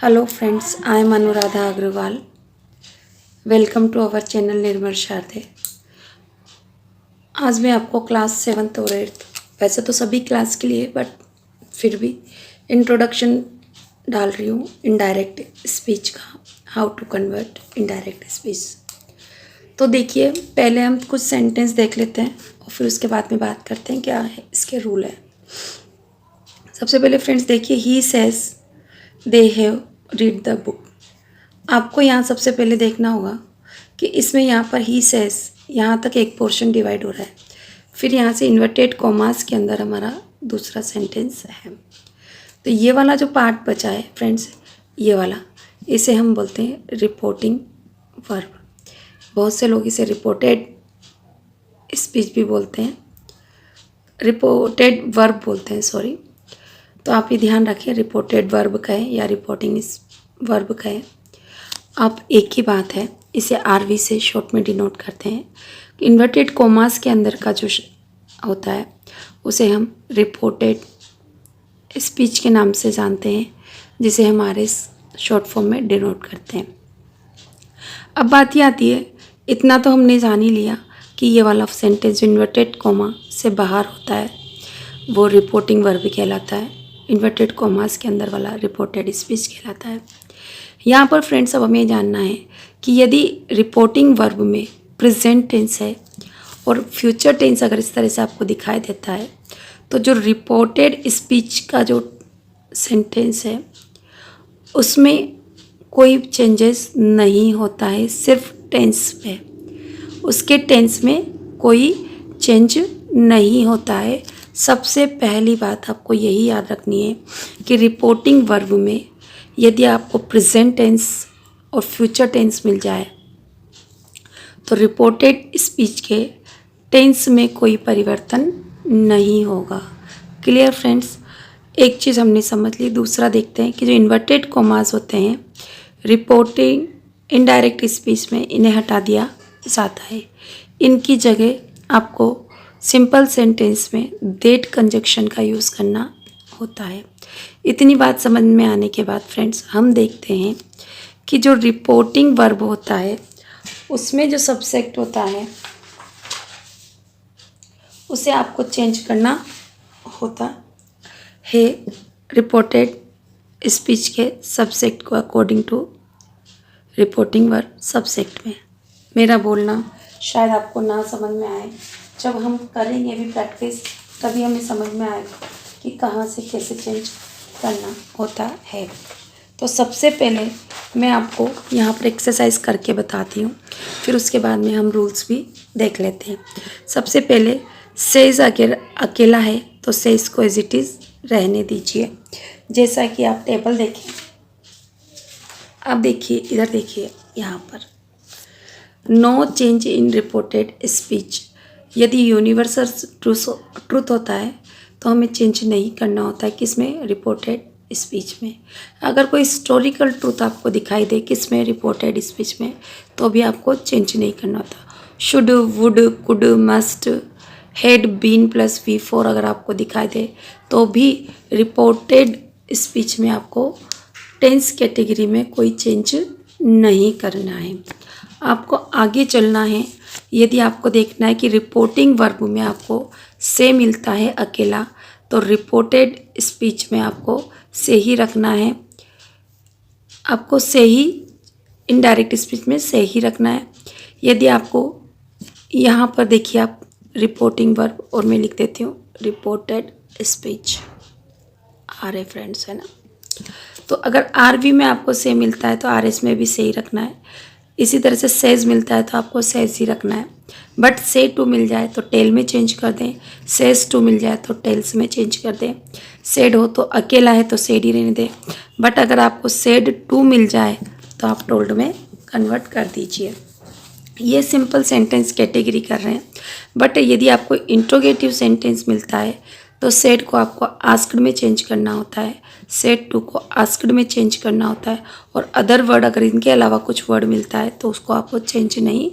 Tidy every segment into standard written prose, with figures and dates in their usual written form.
Hello friends, I am Anuradha Agrawal. Welcome to our channel Nirmal Sharde. आज मैं आपको class 7th और 8th, वैसे तो सभी क्लास के लिए बट फिर भी इंट्रोडक्शन डाल रही हूँ इनडायरेक्ट स्पीच का, how to convert indirect speech. तो देखिए, पहले हम कुछ सेंटेंस देख लेते हैं और फिर उसके बाद में बात करते हैं क्या है इसके रूल है। सबसे पहले फ्रेंड्स देखिए, he says they have read the book. आपको यहाँ सबसे पहले देखना होगा कि इसमें यहाँ पर ही सेज, यहाँ तक एक पोर्शन डिवाइड हो रहा है, फिर यहाँ से इन्वर्टेड कॉमास के अंदर हमारा दूसरा सेंटेंस है। तो ये वाला जो पार्ट बचा है फ्रेंड्स, ये वाला, इसे हम बोलते हैं रिपोर्टिंग वर्ब। बहुत से लोग इसे रिपोर्टेड स्पीच भी बोलते हैं, रिपोर्टेड वर्ब बोलते हैं, सॉरी। तो आप ये ध्यान रखें, रिपोर्टेड वर्ब का है या रिपोर्टिंग वर्ब का है, आप एक ही बात है। इसे आरवी से शॉर्ट में डिनोट करते हैं। इन्वर्टेड कॉमास के अंदर का जो होता है उसे हम रिपोर्टेड स्पीच के नाम से जानते हैं, जिसे हम आर एस शॉर्ट फॉर्म में डिनोट करते हैं। अब बात ये आती है, इतना तो हमने जान ही लिया कि ये वाला सेंटेंस इन्वर्टेड कॉमा से बाहर होता है वो रिपोर्टिंग वर्ब कहलाता है, इन्वर्टेड कॉमास के अंदर वाला रिपोर्टेड स्पीच कहलाता है। यहाँ पर फ्रेंड्स अब हमें जानना है कि यदि रिपोर्टिंग वर्ब में प्रेजेंट टेंस है और फ्यूचर टेंस अगर इस तरह से आपको दिखाई देता है, तो जो रिपोर्टेड स्पीच का जो सेंटेंस है उसमें कोई चेंजेस नहीं होता है, सिर्फ टेंस पे, उसके टेंस में कोई चेंज नहीं होता है। सबसे पहली बात आपको यही याद रखनी है कि रिपोर्टिंग वर्ब में यदि आपको प्रेजेंट टेंस और फ्यूचर टेंस मिल जाए तो रिपोर्टेड स्पीच के टेंस में कोई परिवर्तन नहीं होगा। क्लियर फ्रेंड्स, एक चीज़ हमने समझ ली। दूसरा देखते हैं कि जो इन्वर्टेड कॉमास होते हैं रिपोर्टिंग इनडायरेक्ट स्पीच में इन्हें हटा दिया जाता है। इनकी जगह आपको सिंपल सेंटेंस में दैट कंजक्शन का यूज़ करना होता है। इतनी बात समझ में आने के बाद फ्रेंड्स हम देखते हैं कि जो रिपोर्टिंग वर्ब होता है उसमें जो सब्जेक्ट होता है उसे आपको चेंज करना होता है रिपोर्टेड स्पीच के सब्जेक्ट को according to reporting verb subject में। मेरा बोलना शायद आपको ना समझ में आए, जब हम करेंगे भी प्रैक्टिस तभी हमें समझ में आएगा कि कहाँ से कैसे चेंज करना होता है। तो सबसे पहले मैं आपको यहाँ पर एक्सरसाइज करके बताती हूँ, फिर उसके बाद में हम रूल्स भी देख लेते हैं। सबसे पहले सेज अगर अकेला है तो सेज को एज इट इज़ रहने दीजिए। जैसा कि आप टेबल देखें, आप देखिए, इधर देखिए, यहाँ पर no change in reported speech. यदि यूनिवर्सल ट्रूथ होता है तो हमें चेंज नहीं करना होता है, किसमें? रिपोर्टेड स्पीच में। अगर कोई हिस्टोरिकल ट्रूथ आपको दिखाई दे किसमें? रिपोर्टेड स्पीच में, तो भी आपको चेंज नहीं करना होता। Should, would, could, must, had, been plus V4 अगर आपको दिखाई दे तो भी रिपोर्टेड स्पीच में आपको टेंस कैटेगरी में कोई चेंज नहीं करना है। आपको आगे चलना है। यदि आपको देखना है कि रिपोर्टिंग वर्ब में आपको से मिलता है अकेला, तो रिपोर्टेड स्पीच में आपको से ही रखना है। आपको से ही इनडायरेक्ट स्पीच में से ही रखना है। यदि आपको यहाँ पर देखिए, आप रिपोर्टिंग वर्ब और मैं लिख देती हूँ reported speech, are a friends, है ना। तो अगर आरवी में आपको से मिलता है तो आर एस में भी से ही रखना है। इसी तरह से सेज मिलता है तो आपको सेज ही रखना है। बट से टू मिल जाए तो टेल में चेंज कर दें, सेज टू मिल जाए तो टेल्स में चेंज कर दें। सेड हो तो अकेला है तो सेड ही रहने दें। बट अगर आपको सेड टू मिल जाए तो आप टोल्ड में कन्वर्ट कर दीजिए। ये सिंपल सेंटेंस कैटेगरी कर रहे हैं। बट यदि आपको इंट्रोगेटिव सेंटेंस मिलता है तो सेड को आपको आस्क्ड में चेंज करना होता है, सेड टू को आस्क्ड में चेंज करना होता है, और अदर वर्ड अगर इनके अलावा कुछ वर्ड मिलता है तो उसको आपको चेंज नहीं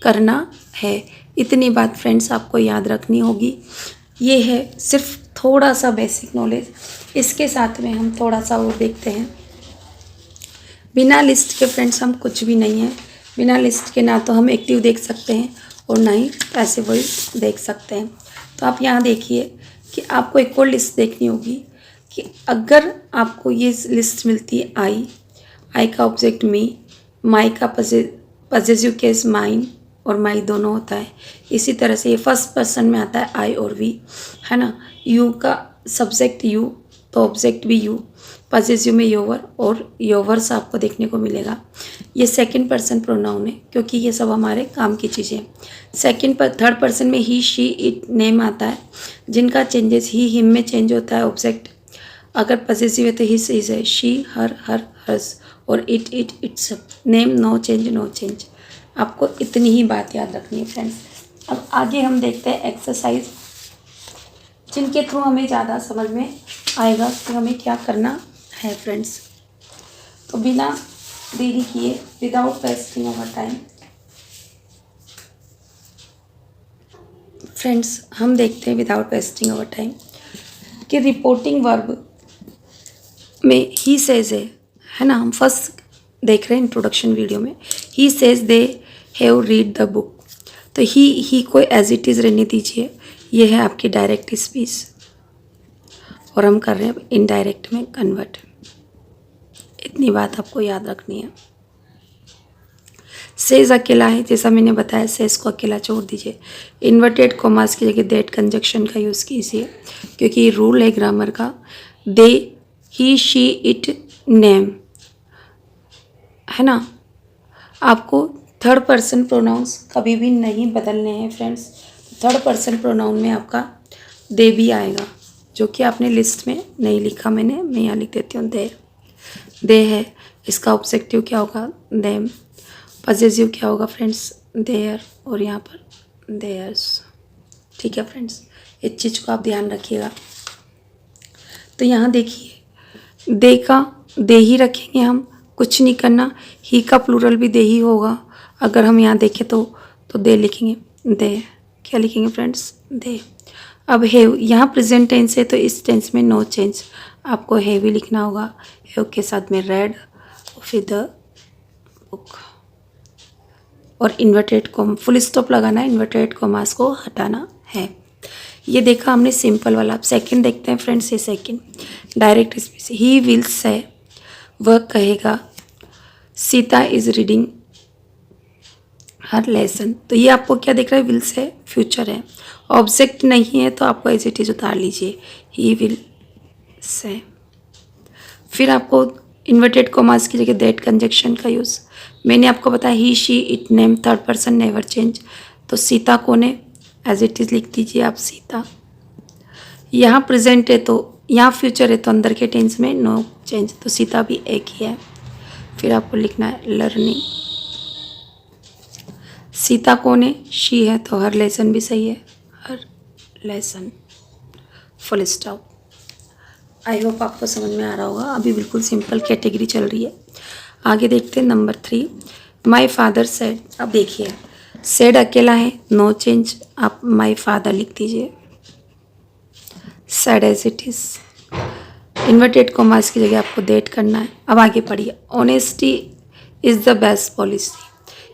करना है। इतनी बात फ्रेंड्स आपको याद रखनी होगी। ये है सिर्फ थोड़ा सा बेसिक नॉलेज। इसके साथ में हम थोड़ा सा और देखते हैं बिना लिस्ट के फ्रेंड्स हम कुछ भी नहीं है। बिना लिस्ट के ना तो हम एक्टिव देख सकते हैं और ना ही पैसिव वॉइस देख सकते हैं। तो आप यहाँ देखिए कि आपको एक और लिस्ट देखनी होगी कि अगर आपको ये लिस्ट मिलती है आई का ऑब्जेक्ट मी, माई का पजेसिव केस माइन और माई दोनों होता है। इसी तरह से ये फर्स्ट पर्सन में आता है आई और वी, है ना। यू का सब्जेक्ट यू तो ऑब्जेक्ट भी यू, पजेसिव में योवर और योवर्स आपको देखने को मिलेगा। ये सेकंड पर्सन प्रोनाउन है क्योंकि ये सब हमारे काम की चीज़ें हैं। थर्ड पर्सन में ही शी इट नेम आता है, जिनका चेंजेस ही हिम में चेंज होता है ऑब्जेक्ट। अगर पजेसिव है तो हिस इज है, शी हर हर्स और it its. Name no change. आपको इतनी ही बात याद रखनी है फ्रेंड्स। अब आगे हम देखते हैं एक्सरसाइज, जिनके थ्रू हमें ज़्यादा समझ में आएगा कि हमें क्या करना है फ्रेंड्स। तो बिना देरी किए, without wasting our time friends, हम देखते हैं विदाउट वेस्टिंग आवर टाइम कि रिपोर्टिंग वर्ब में ही सेज है ना। हम फर्स्ट देख रहे हैं इंट्रोडक्शन वीडियो में, he says they have read the book. तो ही को एज इट इज़ रहने दीजिए, ये है आपकी डायरेक्ट स्पीच और हम कर रहे हैं इनडायरेक्ट में कन्वर्ट। इतनी बात आपको याद रखनी है। सेज अकेला है, जैसा मैंने बताया सेज को अकेला छोड़ दीजिए। इन्वर्टेड कोमास की जगह दैट कंजक्शन का यूज़ कीजिए क्योंकि ये रूल है ग्रामर का। दे ही शी इट नेम, है ना। आपको थर्ड पर्सन प्रोनाउंस कभी भी नहीं बदलने हैं फ्रेंड्स। थर्ड पर्सन प्रोनाउन में आपका दे भी आएगा, जो कि आपने लिस्ट में नहीं लिखा, मैं यहाँ लिख देती हूँ दे है। इसका ऑब्जेक्टिव क्या होगा, देम। पजेसिव क्या होगा फ्रेंड्स, देयर और यहाँ पर देयर्स। ठीक है फ्रेंड्स, इस चीज़ को आप ध्यान रखिएगा। तो यहाँ देखिए दे का दे ही रखेंगे हम, कुछ नहीं करना। ही का प्लूरल भी दे ही होगा। अगर हम यहाँ देखें तो दे लिखेंगे, दे क्या लिखेंगे फ्रेंड्स, दे। अब हैव यहाँ प्रेजेंट टेंस है तो इस टेंस में नो चेंज, आपको हैव ही लिखना होगा। हैव के साथ में रेड और फिर द बुक और इन्वर्टेड कॉमा, फुल स्टॉप लगाना है, इन्वर्टेड कॉमास को हटाना है। ये देखा हमने सिंपल वाला। अब सेकंड देखते हैं फ्रेंड्स। ये second direct speech, he will say, वह कहेगा, Sita is reading her lesson. तो ये आपको क्या दिख रहा है, विल से फ्यूचर है, ऑब्जेक्ट नहीं है तो आपको एज इट इज उतार लीजिए, ही विल से। फिर आपको इन्वर्टेड कॉमास की जगह दैट कंजक्शन का यूज़। मैंने आपको बताया he she it name, third person never change. तो सीता कौन है, एज इट इज़ लिख दीजिए आप सीता। यहाँ प्रेजेंट है तो यहाँ फ्यूचर है तो अंदर के टेंस में नो चेंज, तो सीता भी एक ही है। फिर आपको लिखना है लर्निंग। सीता कौन है, शी है तो हर लेसन भी सही है, हर lesson, full stop. I hope आपको समझ में आ रहा होगा। अभी बिल्कुल सिंपल कैटेगरी चल रही है। आगे देखते हैं नंबर 3, माई फादर सेड। अब देखिए सेड अकेला है, नो चेंज, आप माई फादर लिख दीजिए, said as it is. Inverted commas की जगह आपको डेट करना है। अब आगे पढ़िए, honesty is the best policy.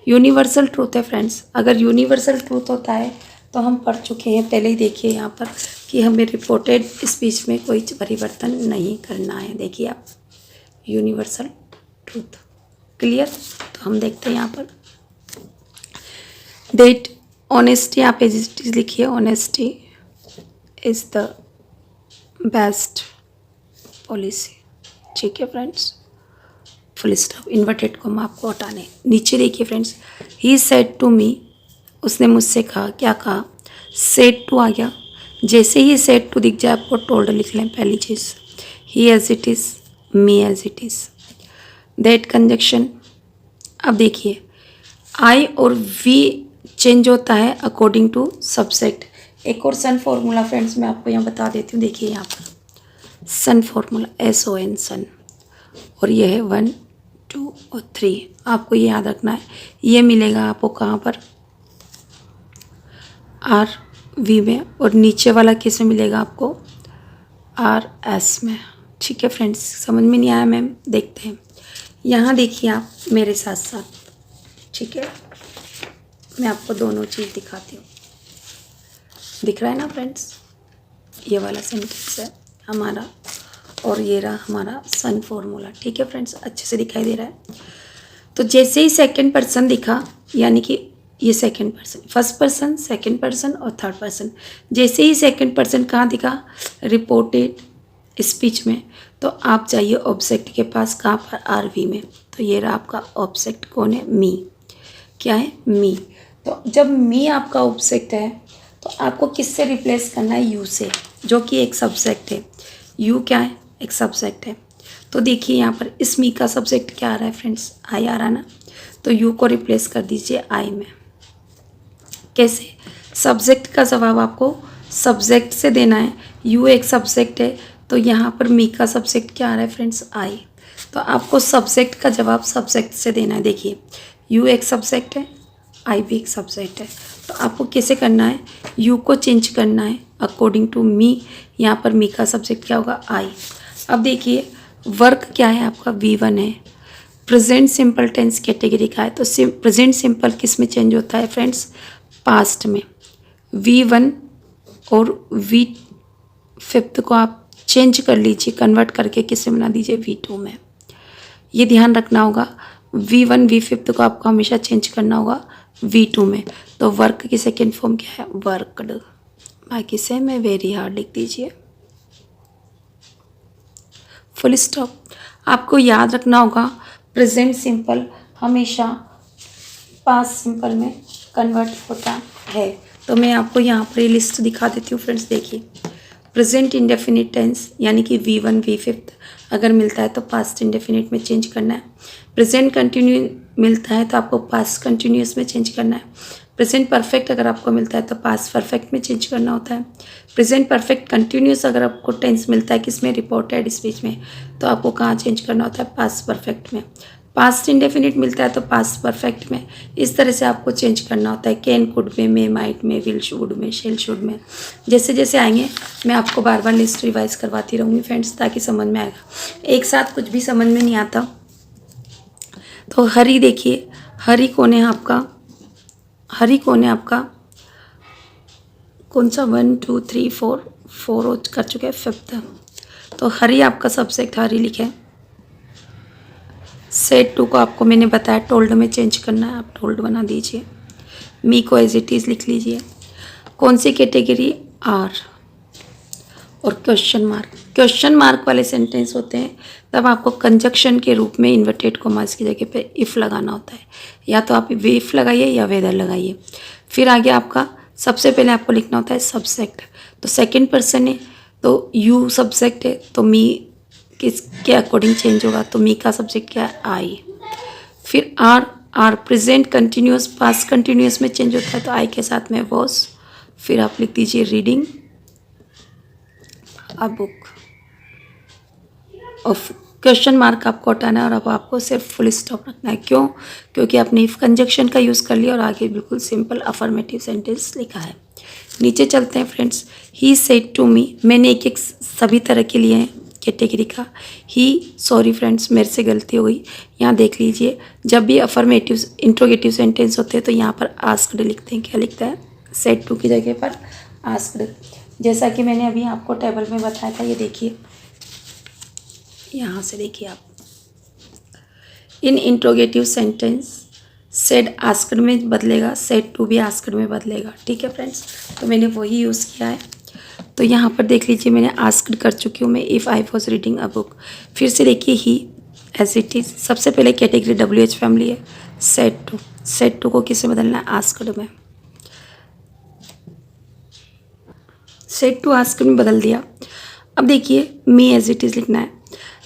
Universal truth है फ्रेंड्स। अगर यूनिवर्सल ट्रूथ होता है तो हम पढ़ चुके हैं पहले ही। देखिए यहाँ पर कि हमें रिपोर्टेड स्पीच में कोई परिवर्तन नहीं करना है। देखिए आप, यूनिवर्सल ट्रूथ, क्लियर। तो हम देखते हैं यहाँ पर डेट ऑनेस्टी, आप एज इट इज लिखिए, honesty is the best policy. ठीक है friends, full stop, inverted comma आपको हटाने। नीचे देखिए friends, he said to me, उसने मुझसे कहा, क्या कहा, सेड टू आ गया। जैसे ही सेड टू दिख जाए आपको टोल्ड लिख लें पहली चीज़, he as it is, me as it is, that conjunction. अब देखिए आई और वी चेंज होता है अकॉर्डिंग टू सब्जेक्ट। एक और सन फॉर्मूला फ्रेंड्स मैं आपको यहाँ बता देती हूँ। देखिए यहाँ पर सन फॉर्मूला, SON सन, और ये है 1 2 और 3। आपको ये याद रखना है। ये मिलेगा आपको कहाँ पर, RV में, और नीचे वाला किस में मिलेगा आपको, RS में। ठीक है फ्रेंड्स, समझ में नहीं आया मैम, देखते हैं। यहाँ देखिए आप मेरे साथ साथ, ठीक है, मैं आपको दोनों चीज़ दिखाती हूँ। दिख रहा है ना फ्रेंड्स, ये वाला सेंटेंस है हमारा और ये रहा हमारा सन फॉर्मूला, ठीक है फ्रेंड्स, अच्छे से दिखाई दे रहा है। तो जैसे ही सेकंड पर्सन दिखा, यानी कि ये second person, first person, second person और थर्ड पर्सन, जैसे ही सेकंड पर्सन कहाँ दिखा, रिपोर्टेड स्पीच में, तो आप जाइए ऑब्जेक्ट के पास, कहाँ पर, आरवी में। तो ये रहा आपका ऑब्जेक्ट, कौन है, मी, क्या है, मी। तो जब मी आपका ऑब्जेक्ट है तो आपको किससे रिप्लेस करना है, यू से, जो कि एक सब्जेक्ट है। यू क्या है, एक सब्जेक्ट है। तो देखिए यहाँ पर इस मी का सब्जेक्ट क्या आ रहा है फ्रेंड्स, आई आ रहा है ना, तो यू को रिप्लेस कर दीजिए आई में। कैसे, सब्जेक्ट का जवाब आपको सब्जेक्ट से देना है, यू एक सब्जेक्ट है, तो यहाँ पर मी का सब्जेक्ट क्या आ रहा है फ्रेंड्स, आई। तो आपको सब्जेक्ट का जवाब सब्जेक्ट से देना है। देखिए यू एक सब्जेक्ट है, आई भी एक सब्जेक्ट है, तो आपको कैसे करना है, यू को चेंज करना है अकॉर्डिंग टू मी। यहाँ पर मी का सब्जेक्ट क्या होगा, आई। अब देखिए वर्क क्या है आपका, V1 है, प्रेजेंट सिंपल टेंस कैटेगरी का है, तो प्रेजेंट सिंपल किस में चेंज होता है फ्रेंड्स, पास्ट में। V1 और V5 को आप चेंज कर लीजिए, कन्वर्ट करके किससे बना दीजिए, V2 में। ये ध्यान रखना होगा, V1 V5 को आपको हमेशा चेंज करना होगा V2 में। तो वर्क की सेकेंड फॉर्म क्या है, वर्कड। बाकी से मैं वेरी हार्ड लिख दीजिए, फुल स्टॉप। आपको याद रखना होगा प्रेजेंट सिंपल हमेशा पास्ट सिंपल में कन्वर्ट होता है। तो मैं आपको यहाँ पर ये लिस्ट दिखा देती हूँ फ्रेंड्स। देखिए प्रेजेंट इंडेफिनिट टेंस यानी कि V1 V5 अगर मिलता है तो पास्ट इंडेफिनिट में चेंज करना है। प्रेजेंट कंटिन्यू मिलता है तो आपको पास्ट कंटिन्यूअस में चेंज करना है। प्रेजेंट परफेक्ट अगर आपको मिलता है तो पास्ट परफेक्ट में चेंज करना होता है। प्रेजेंट परफेक्ट कंटिन्यूअस अगर आपको टेंस मिलता है किसमें, रिपोर्टेड स्पीच में, तो आपको कहाँ चेंज करना होता है, पास्ट परफेक्ट में। पास्ट इंडेफिनिट मिलता है तो पास्ट परफेक्ट में। इस तरह से आपको चेंज करना होता है, कैन, कुड में, मे, माइट में, विल, शुड में, शेल, शुड में। जैसे जैसे आएंगे मैं आपको बार बार लिस्ट रिवाइज करवाती रहूँगी फ्रेंड्स, ताकि समझ में आएगा। एक साथ कुछ भी समझ में नहीं आता। तो हरी, देखिए हरी कौन है आपका, हरी कौन है आपका, कौन सा, 1 2 3 4 कर चुके हैं, 5th। तो हरी आपका सब्जेक्ट, हरी लिखे। सेट टू को आपको मैंने बताया टोल्ड में चेंज करना है, आप टोल्ड बना दीजिए। मी को एज इट इज़ लिख लीजिए। कौन सी कैटेगरी, आर। और क्वेश्चन मार्क, क्वेश्चन मार्क वाले सेंटेंस होते हैं तब आपको कंजक्शन के रूप में इन्वर्टेड कॉमास की जगह पे इफ़ लगाना होता है। या तो आप इफ लगाइए या वेदर लगाइए। फिर आगे आपका सबसे पहले आपको लिखना होता है सब्जेक्ट। तो सेकंड पर्सन है तो यू सब्जेक्ट है, तो मी किसके अकॉर्डिंग चेंज होगा, तो मी का सब्जेक्ट क्या है, आई। फिर are, are present continuous past continuous में चेंज होता है, तो आई के साथ में वॉज। फिर आप लिख दीजिए रीडिंग अ बुक। और क्वेश्चन मार्क आपको हटाना है और अब आपको सिर्फ फुल स्टॉप रखना है। क्यों, क्योंकि आपने इफ कंजक्शन का यूज़ कर लिया और आगे बिल्कुल सिंपल अफर्मेटिव सेंटेंस लिखा है। नीचे चलते हैं friends. He said to me, मैंने एक एक सभी तरह के लिए हैं कैटेगरी का। ही, सॉरी फ्रेंड्स मेरे से गलती हो गई, यहाँ देख लीजिए। जब भी अफर्मेटिव इंट्रोगेटिव सेंटेंस होते हैं तो यहाँ पर आस्क्ड लिखते हैं। क्या लिखता है, सेड टू की जगह पर आस्क्ड। जैसा कि मैंने अभी आपको टेबल में बताया था, ये देखिए यहाँ से देखिए आप, इन इंट्रोगेटिव सेंटेंस सेड आस्क्ड में बदलेगा, सेड टू भी आस्क्ड में बदलेगा। ठीक है फ्रेंड्स, तो मैंने वही यूज़ किया है। तो यहाँ पर देख लीजिए मैंने आस्क्ड कर चुकी हूँ मैं, if I was reading a book. फिर से देखिए ही एज इट इज़, सबसे पहले कैटेगरी WH फैमिली है। सेड टू को किससे बदलना है, आस्क्ड में। सेड टू आस्क्ड में बदल दिया। अब देखिए मी एज इट इज़ लिखना है।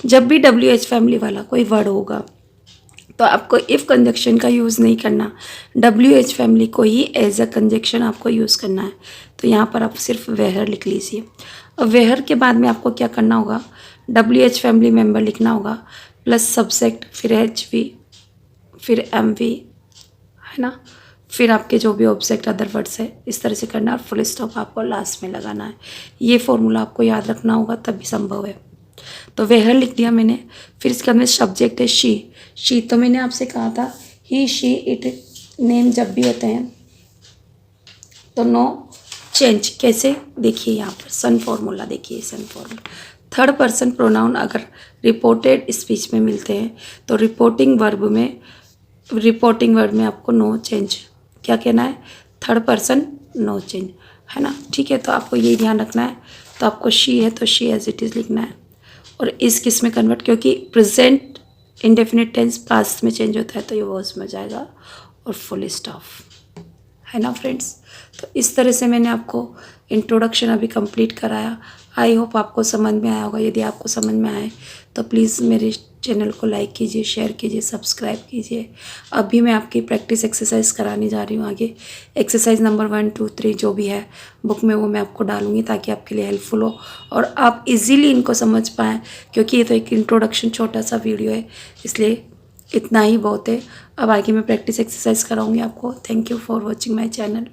जब भी WH फैमिली वाला कोई वर्ड होगा तो आपको इफ़ कंजक्शन का यूज़ नहीं करना, WH फैमिली को ही एज अ कंजक्शन आपको यूज़ करना है। तो यहाँ पर आप सिर्फ वेहर लिख लीजिए। और वेहर के बाद में आपको क्या करना होगा, WH फैमिली मेंबर लिखना होगा प्लस सब्जेक्ट, फिर HV, फिर MV, है ना, फिर आपके जो भी ऑब्जेक्ट अदर वर्ड्स है, इस तरह से करना है। और फुल स्टॉप आपको लास्ट में लगाना है। ये फॉर्मूला आपको याद रखना होगा तभी संभव है। तो वेयर लिख दिया मैंने। फिर इसके अंदर सब्जेक्ट है शी, तो मैंने आपसे कहा था ही शी इट नेम जब भी होते हैं तो नो चेंज। कैसे, देखिए यहाँ पर सन फॉर्मूला, देखिए सन फॉर्मूला। थर्ड पर्सन प्रोनाउन अगर रिपोर्टेड स्पीच में मिलते हैं तो रिपोर्टिंग वर्ब में आपको नो चेंज क्या कहना है, थर्ड पर्सन नो चेंज, है ना। ठीक है, तो आपको ये ध्यान रखना है। तो आपको शी है तो शी एज इट इज़ लिखना है। और इस किस में कन्वर्ट, क्योंकि प्रेजेंट इंडेफिनिट टेंस पास्ट में चेंज होता है तो ये वॉज में जाएगा और फुल स्टॉप, है ना फ्रेंड्स। तो इस तरह से मैंने आपको इंट्रोडक्शन अभी कंप्लीट कराया। आई होप आपको समझ में आया होगा। यदि आपको समझ में आए तो प्लीज़ मेरे चैनल को लाइक कीजिए, शेयर कीजिए, सब्सक्राइब कीजिए। अभी मैं आपकी प्रैक्टिस एक्सरसाइज कराने जा रही हूँ आगे। एक्सरसाइज नंबर 1, 2, 3 जो भी है बुक में वो मैं आपको डालूँगी ताकि आपके लिए हेल्पफुल हो और आप इजीली इनको समझ पाएँ, क्योंकि ये तो एक इंट्रोडक्शन छोटा सा वीडियो है, इसलिए इतना ही बहुत है। अब आगे मैं प्रैक्टिस एक्सरसाइज कराऊँगी आपको। Thank you for watching my channel.